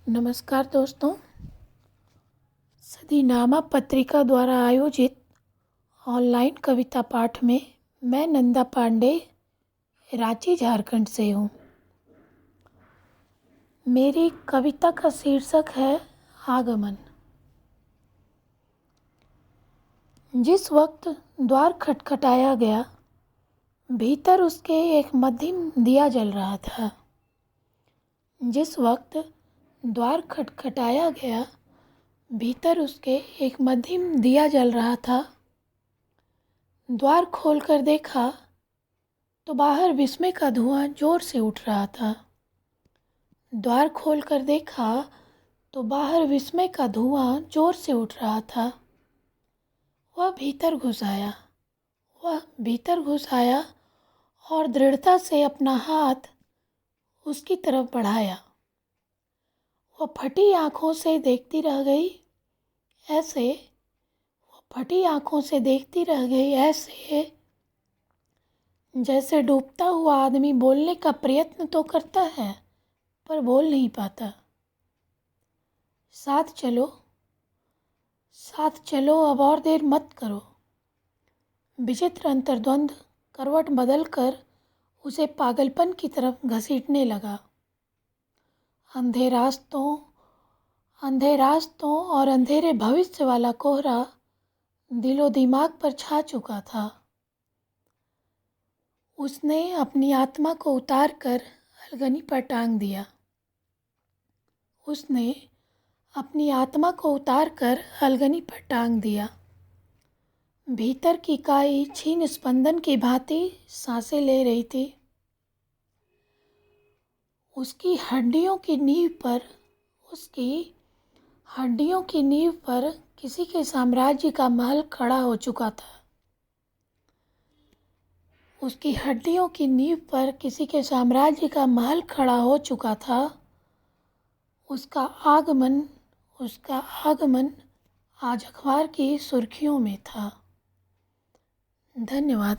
नमस्कार दोस्तों। सदीनामा पत्रिका द्वारा आयोजित ऑनलाइन कविता पाठ में मैं नंदा पांडे रांची झारखंड से हूँ। मेरी कविता का शीर्षक है आगमन। जिस वक्त द्वार खटखटाया गया, भीतर उसके एक मध्यम दिया जल रहा था। जिस वक्त द्वार खटखटाया गया, भीतर उसके एक मध्यम दिया जल रहा था। द्वार खोलकर देखा तो बाहर विस्मय का धुआं जोर से उठ रहा था। द्वार खोलकर देखा तो बाहर विस्मय का धुआं जोर से उठ रहा था। वह भीतर घुस आया और दृढ़ता से अपना हाथ उसकी तरफ बढ़ाया। वह फटी आँखों से देखती रह गई ऐसे जैसे डूबता हुआ आदमी बोलने का प्रयत्न तो करता है पर बोल नहीं पाता। साथ चलो, अब और देर मत करो। विचित्र अंतर्द्वंद करवट बदलकर उसे पागलपन की तरफ घसीटने लगा। अंधे रास्तों और अंधेरे भविष्य वाला कोहरा दिलो दिमाग पर छा चुका था। उसने अपनी आत्मा को उतार कर अलगनी पर टांग दिया। भीतर की काई क्षीण स्पंदन की भांति सांसें ले रही थी। उसकी हड्डियों की नींव पर किसी के साम्राज्य का महल खड़ा हो चुका था। उसका आगमन आज अखबार की सुर्खियों में था। धन्यवाद।